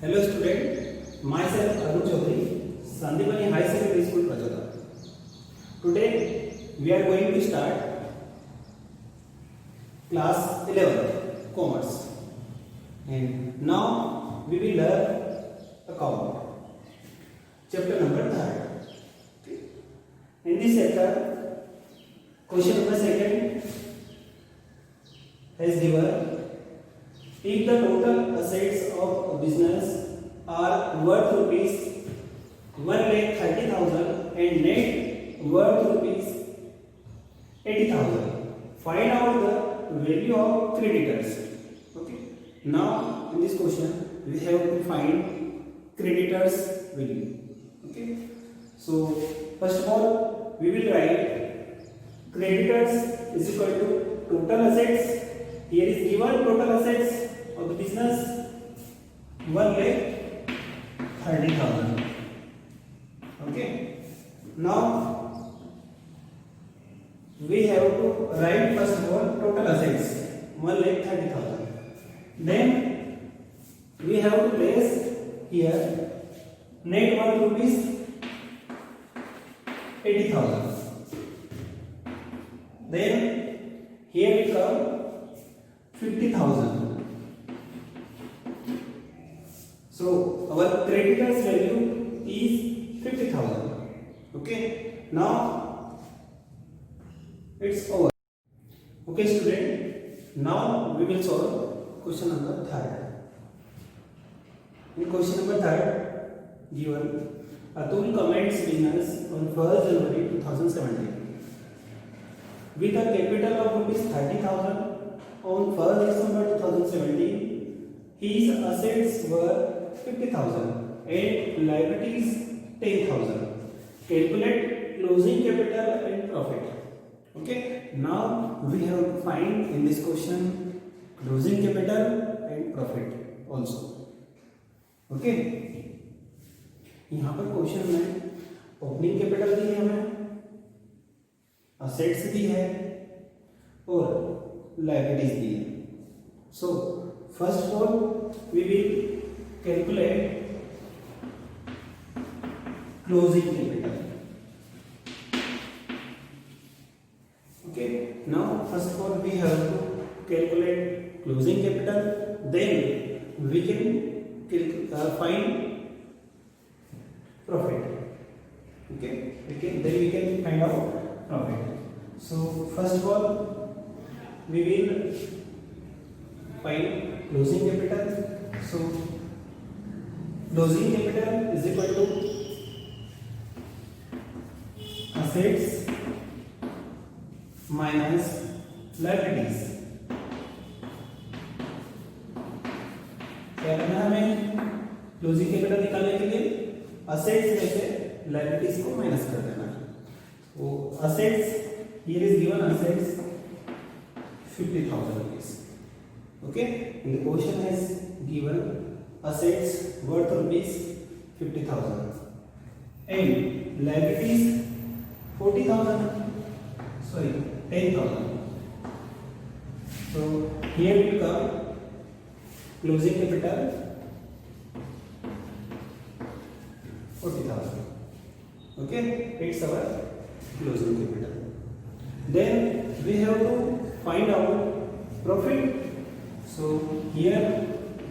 Hello student, myself Arun Chaudhary, Sandipani High Secondary School, Prajota. Today we are going to start class 11 Commerce, and now we will learn account, chapter number 3. In this chapter, question number 2 has given, if the total assets of a business are worth rupees 1,30,000 and net worth rupees 80,000, find out the value of creditors. Okay. Now in this question we have to find creditors value. Okay. So first of all we will write creditors is equal to total assets. Here is given total assets of the business 1,30,000. Okay. Now we have to write first of all total assets 1,30,000. Then we have to place here net worth rupees 80,000. Then here we come 50,000. So our creditors value is 50,000. Okay. Now it's over. Okay student. Now we will solve question number 3. In question number 3, given Atul commenced business on 1st January 2017 with a capital of rupees 30,000. On 1st December 2017, his assets were 50,000 and liabilities 10,000. Calculate closing capital and profit. Okay. Now we have to find in this question closing capital and profit also. Okay. यहाँ पर question में opening capital दी है, हमें assets दी है और liabilities दी है. So first of all we will calculate closing capital. Okay. Now first of all we have to calculate closing capital. Then we can find profit. Okay. Then we can find out profit. So first of all we will find closing capital. So closing capital is equal to assets minus liabilities. क्या करना है हमें closing capital निकालने के लिए? Assets में से liabilities को माइनस कर देना है. तो assets here is given assets 50,000 rupees. Okay. And the question has given assets worth rupees 50,000 and liabilities 40,000. Sorry, 10,000. So here will come closing capital 40,000. Okay, it's our closing capital. Then we have to find out profit. So here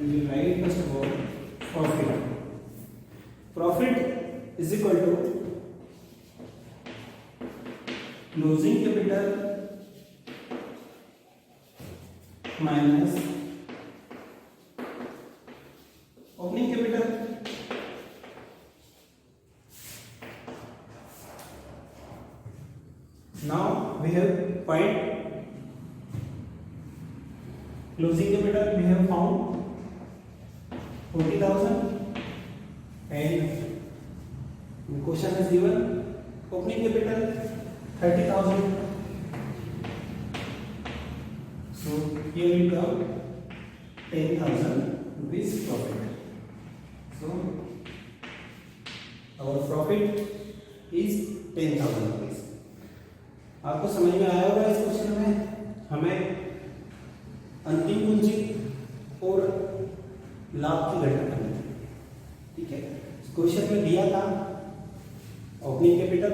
we will write first of all profit. Profit is equal to closing capital minus opening capital. Now we have find closing capital. We have found 40,000 and the question is given opening capital 30,000. So here we come 10,000 rupees profit. So our profit is 10,000 rupees. आपको समझ में आया होगा इस question में हमें अंतिम पूंजी और लाभ की गणना करनी है। ठीक है, क्वेश्चन में दिया था ओपनिंग कैपिटल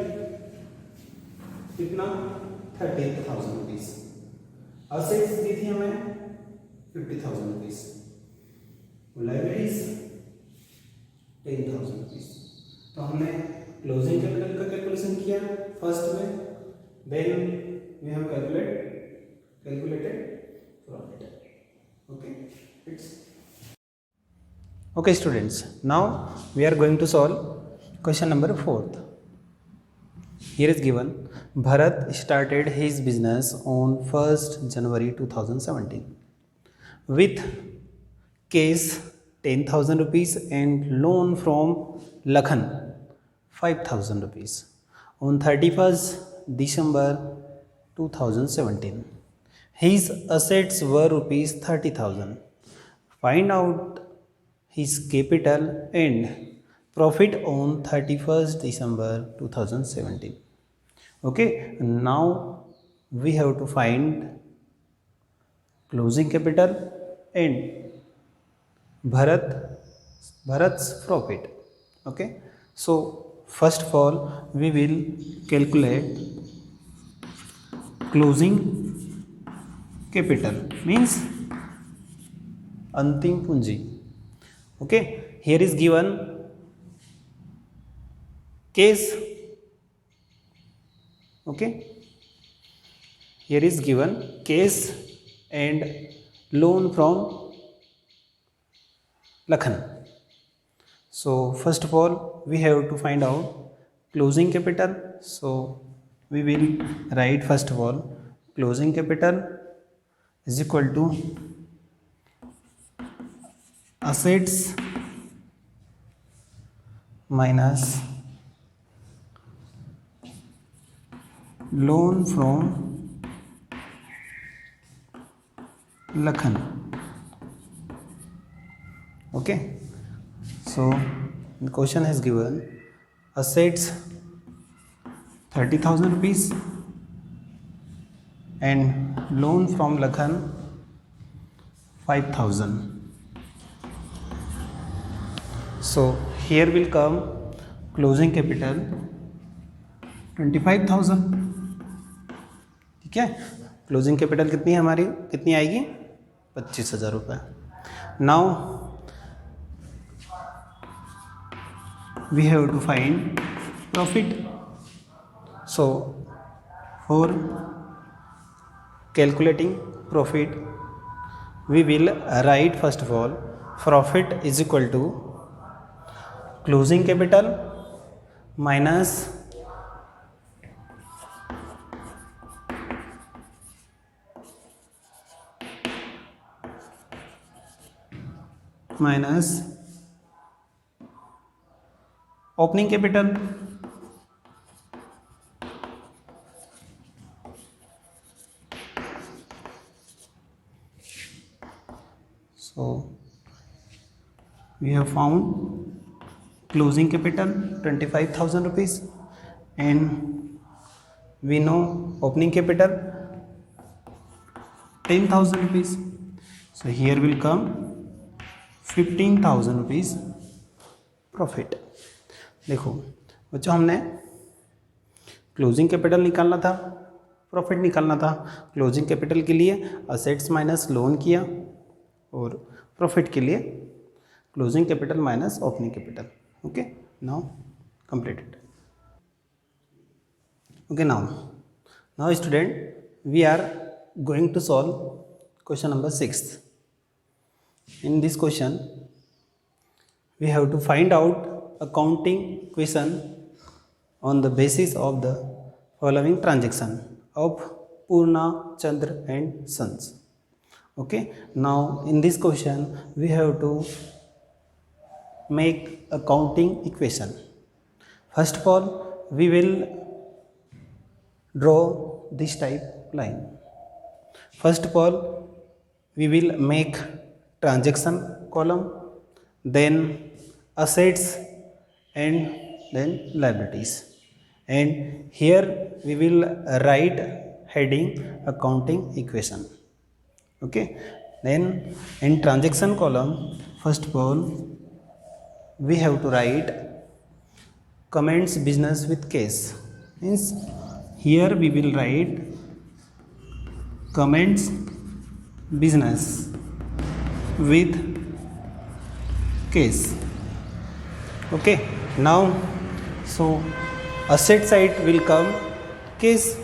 कितना 30,000 रुपीज, असेट्स दी थी हमें 50,000 रुपीज, लाइबिलिटीज 10,000 रुपीज। तो हमने क्लोजिंग कैपिटल का कैलकुलेशन किया फर्स्ट में, then we have calculated profit. Okay students, now we are going to solve question number 4th. Here is given, Bharat started his business on 1st January 2017 with cash 10,000 rupees and loan from Lakhan 5,000 rupees on 31st December 2017. His assets were rupees 30,000. Find out his capital and profit on 31st December 2017. Okay, now we have to find closing capital and Bharat's profit. Okay, so first of all we will calculate closing capital, means अंतिम पूंजी. Okay, here is given case. Okay, here is given case and loan from Lakhan. So first of all we have to find out closing capital. So we will write first of all closing capital is equal to assets minus loan from Lakhan. Okay, so the question has given assets 30,000 rupees and loan from Lakhan 5,000. So here will come closing capital 25,000. ठीक है, closing capital कितनी है हमारी, कितनी आएगी 25,000 रुपये. Now we have to find profit. So for calculating profit we will write first of all profit is equal to closing capital minus opening capital. So we have found closing capital 25,000 rupees and we know opening capital 10,000 rupees. So here will come 15,000 rupees profit. देखो बच्चों, हमने closing capital निकालना था, profit निकालना था. Closing capital के लिए assets minus loan किया और प्रॉफिट के लिए closing capital minus opening capital. Okay, now completed. Okay, now student we are going to solve question number 6. In this question we have to find out accounting equation on the basis of the following transaction of Purna, Chandra and Sons. Okay, now in this question we have to make accounting equation. First of all we will draw this type line. First of all we will make transaction column, then assets and then liabilities, and here we will write heading accounting equation. Okay, then in transaction column first of all we have to write commence business with case. Means here we will write commence business with case. Okay, now so asset side will come case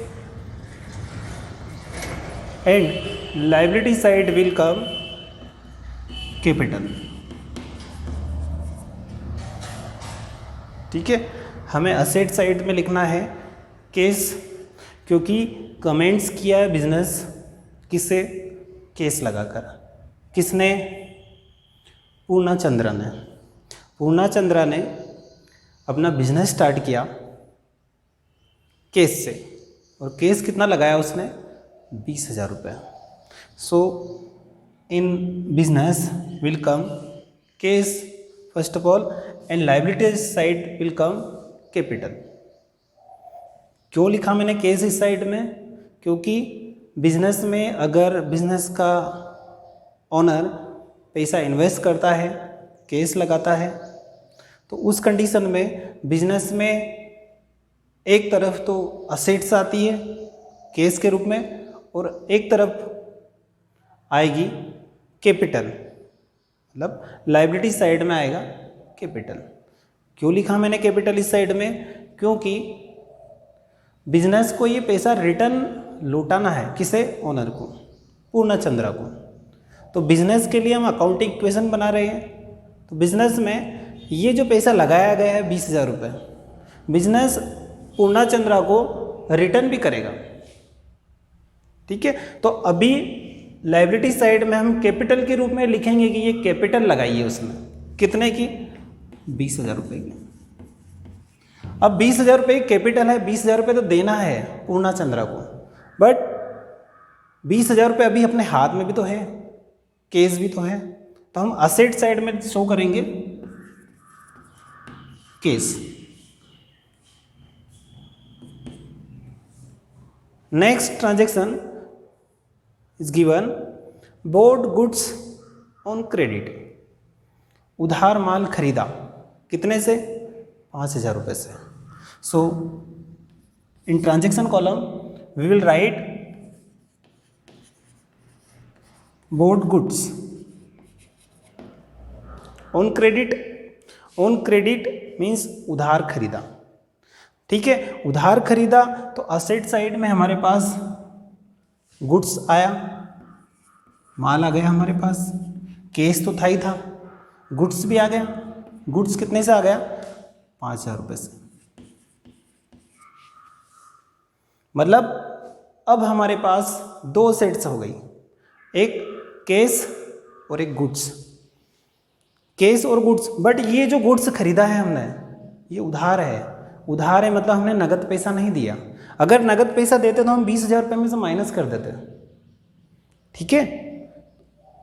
and liability side will come capital. ठीक है, हमें asset side में लिखना है case, क्योंकि comments किया है business किससे, केस लगाकर. किसने, पूर्णा चंद्रा ने. पूर्णा चंद्रा ने अपना बिजनेस स्टार्ट किया केस से, और केस कितना लगाया उसने, 20,000 रुपये. So in business will come cash first of all and liability side will come capital. क्यों लिखा मैंने केस इस साइड में, क्योंकि बिजनेस में अगर बिजनेस का ओनर पैसा इन्वेस्ट करता है, केस लगाता है, तो उस कंडीशन में बिजनेस में एक तरफ तो असेट्स आती है केस के रूप में, और एक तरफ आएगी कैपिटल, मतलब लाइबिलिटी साइड में आएगा कैपिटल. क्यों लिखा मैंने कैपिटल इस साइड में, क्योंकि बिजनेस को ये पैसा रिटर्न लौटाना है, किसे, ओनर को, पूर्णा चंद्रा को. तो बिजनेस के लिए हम अकाउंटिंग इक्वेशन बना रहे हैं. तो बिजनेस में ये जो पैसा लगाया गया है 20,000 रुपये, बिजनेस पूर्णा चंद्रा को रिटर्न भी करेगा. ठीक है, तो अभी लाइबिलिटी साइड में हम कैपिटल के रूप में लिखेंगे कि ये कैपिटल लगाई है उसमें, कितने की, 20,000 रुपये की. अब 20,000 रुपये कैपिटल है, 20,000 रुपये तो देना है पूर्णा चंद्रा को, बट 20,000 रुपये अभी अपने हाथ में भी तो है, केस भी तो है, तो हम असेट साइड में शो करेंगे cash. Next transaction is given bought goods on credit. उधार माल खरीदा, कितने से, 5,000 रुपये से. So in transaction column we will write bought goods on credit. On credit means उधार खरीदा. ठीक है, उधार खरीदा तो असेट साइड में हमारे पास गुड्स आया, माल आ गया हमारे पास, केस तो था ही था, गुड्स भी आ गया. गुड्स कितने से आ गया, 5,000 रुपये से. मतलब अब हमारे पास दो सेट्स हो गई, एक केस और एक गुड्स. केस और गुड्स, बट ये जो गुड्स खरीदा है हमने, ये उधार है. उधार है मतलब हमने नगद पैसा नहीं दिया. अगर नगद पैसा देते तो हम 20,000 रुपये में से माइनस कर देते. ठीक है,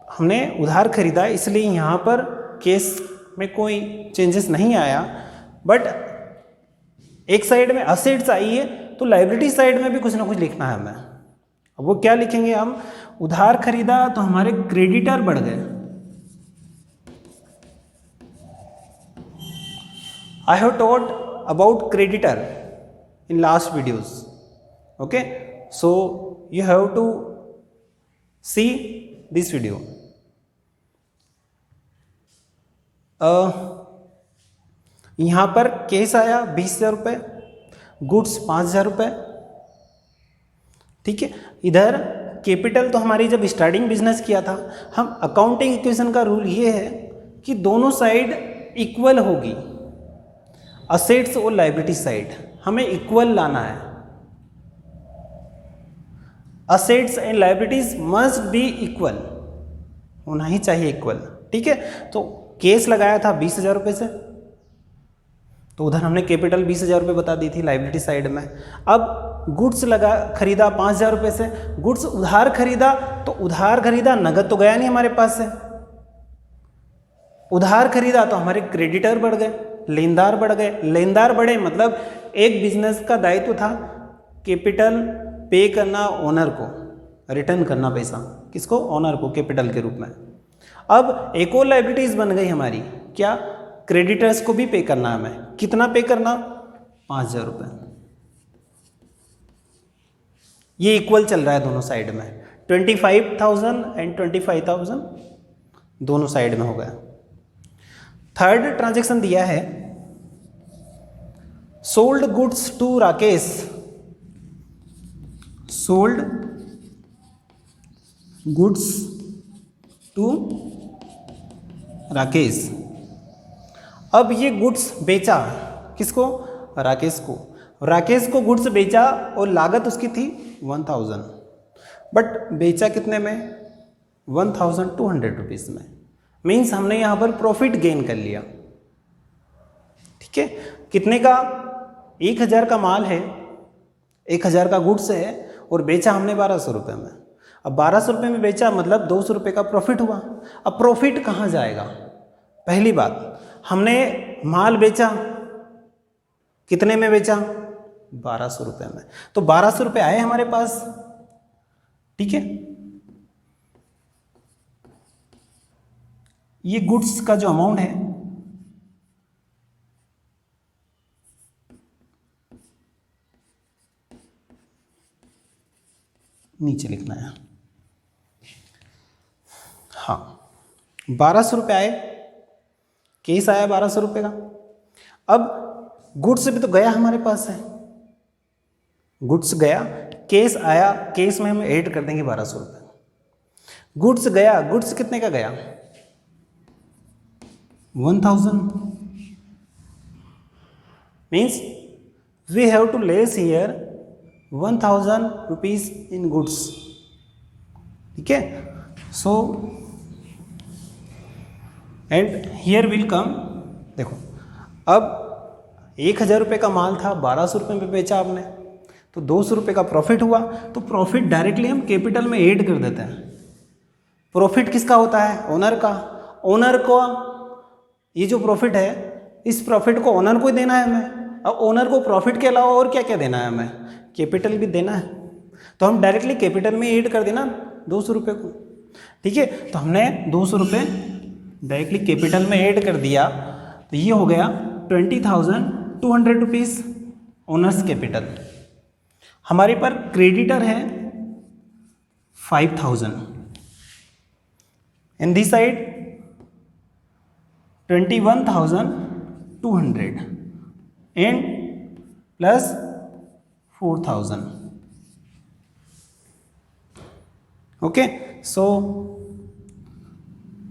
हमने उधार खरीदा, इसलिए यहाँ पर केस में कोई चेंजेस नहीं आया, बट एक साइड में असेट्स आई है, तो लाइबिलिटी साइड में भी कुछ ना कुछ लिखना है हमें. अब वो क्या लिखेंगे हम, उधार खरीदा तो हमारे क्रेडिटर बढ़ गए. I have taught about creditor in last videos. Okay, so you have to see this video. यहाँ पर केस आया 20,000 रुपये, गुड्स 5,000 रुपये. ठीक है, इधर कैपिटल तो हमारी जब स्टार्टिंग बिजनेस किया था, हम अकाउंटिंग इक्वेशन का रूल ये है कि दोनों साइड इक्वल होगी. असेट्स और लाइबिलिटी साइड हमें इक्वल लाना है. Assets and liabilities must be equal, होना ही चाहिए इक्वल. ठीक है, तो केस लगाया था 20,000 रुपये से, तो उधर हमने कैपिटल 20,000 रुपये बता दी थी लाइबिलिटी साइड में. अब गुड्स खरीदा 5,000 रुपये से, गुड्स उधार खरीदा, तो उधार खरीदा, नगद तो गया नहीं हमारे पास से. उधार खरीदा तो हमारे क्रेडिटर बढ़ गए, लेनदार बढ़ गए. लेनदार बढ़े मतलब एक बिजनेस का दायित्व था कैपिटल पे करना ओनर को, रिटर्न करना पैसा किसको, ओनर को, कैपिटल के रूप में. अब एक और लाइबिलिटीज बन गई हमारी, क्या, क्रेडिटर्स को भी पे करना है हमें। कितना पे करना? 5,000 रुपये। ये इक्वल चल रहा है दोनों साइड में, 25,000 एंड 25,000 दोनों साइड में हो गया। थर्ड ट्रांजैक्शन दिया है, sold goods to Rakesh, sold goods to Rakesh. अब ये गुड्स बेचा किसको? राकेश को। राकेश को गुड्स बेचा और लागत उसकी थी 1,000, बट बेचा कितने में? 1,200 रुपीज़ में। मीन्स हमने यहाँ पर प्रॉफिट गेन कर लिया। ठीक है, कितने का? 1,000 का माल है, 1,000 का गुड्स है और बेचा हमने 1,200 रुपये में। अब 1,200 रुपये में बेचा मतलब 200 रुपये का प्रॉफिट हुआ। अब प्रॉफिट कहाँ जाएगा? पहली बात, हमने माल बेचा, कितने में बेचा? 1,200 रुपये में, तो 1,200 रुपये आए हमारे पास। ठीक है, ये गुड्स का जो अमाउंट है नीचे लिखना है। हाँ, 1,200 रुपये आए, केस आया 1,200 रुपये का। अब गुड्स भी तो गया हमारे पास है, गुड्स गया, केस आया, केस में हम ऐड कर देंगे 1,200 रुपये। गुड्स गया, गुड्स कितने का गया? 1,000। Means we have to less here 1,000 rupees in goods. ठीक है, so and here will come, देखो अब 1,000 रुपये का माल था, 1,200 रुपये में बेचा आपने, तो 200 रुपये का प्रॉफिट हुआ। तो प्रॉफिट डायरेक्टली हम कैपिटल में ऐड कर देते हैं। प्रॉफिट किसका होता है? ओनर का। ओनर को ये जो प्रॉफिट है, इस प्रॉफिट को ओनर को ही देना है हमें। अब ओनर को प्रॉफिट के अलावा और क्या क्या देना है हमें? कैपिटल भी देना है, तो हम डायरेक्टली कैपिटल में ऐड कर देना 200 रुपये को। ठीक है, तो हमने 200 रुपये डायरेक्टली कैपिटल में ऐड कर दिया, तो ये हो गया 20,200 रुपीज़ ओनर्स कैपिटल। हमारे पर क्रेडिटर है 5,000, in this side 21,200 and plus 4,000. Okay, so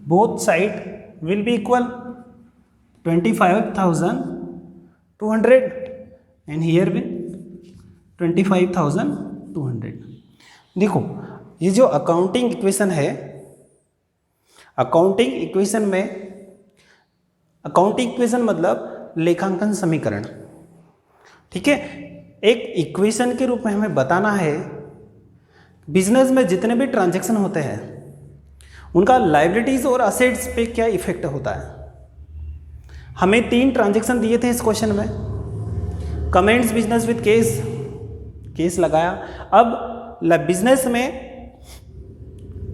both side will be equal 25,200 and here will 25,200. देखो ये जो अकाउंटिंग इक्वेशन है, अकाउंटिंग इक्वेशन में, अकाउंटिंग इक्वेशन मतलब लेखांकन समीकरण, ठीक है। एक इक्वेशन के रूप में हमें बताना है बिजनेस में जितने भी ट्रांजैक्शन होते हैं उनका लायबिलिटीज और असेट्स पे क्या इफेक्ट होता है। हमें 3 ट्रांजैक्शन दिए थे इस क्वेश्चन में, comments business with case, case लगाया। अब बिजनेस में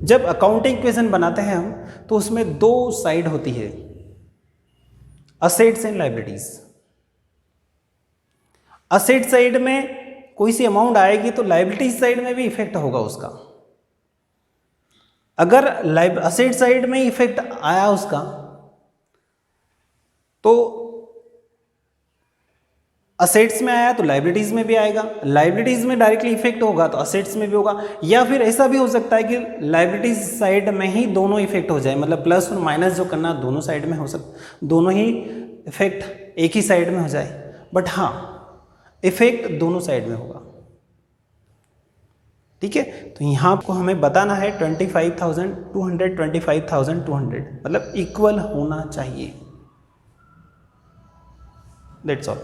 जब अकाउंटिंग इक्वेशन बनाते हैं हम तो उसमें 2 साइड होती है, assets and liabilities. Asset side में कोई सी अमाउंट आएगी तो लायबिलिटीज साइड में भी इफेक्ट होगा उसका। अगर असेट साइड में इफेक्ट आया उसका तो असेट्स में आया तो लायबिलिटीज में भी आएगा, लायबिलिटीज में डायरेक्टली इफेक्ट होगा तो असेट्स में भी होगा। या फिर ऐसा भी हो सकता है कि लायबिलिटीज साइड में ही दोनों इफेक्ट हो जाए, मतलब प्लस और माइनस जो करना दोनों साइड में हो सकता, दोनों ही इफेक्ट एक ही साइड में हो जाए, बट हाँ इफेक्ट दोनों साइड में होगा। ठीक है, तो यहाँ आपको हमें बताना है 25,200 25,200 मतलब इक्वल होना चाहिए। That's all.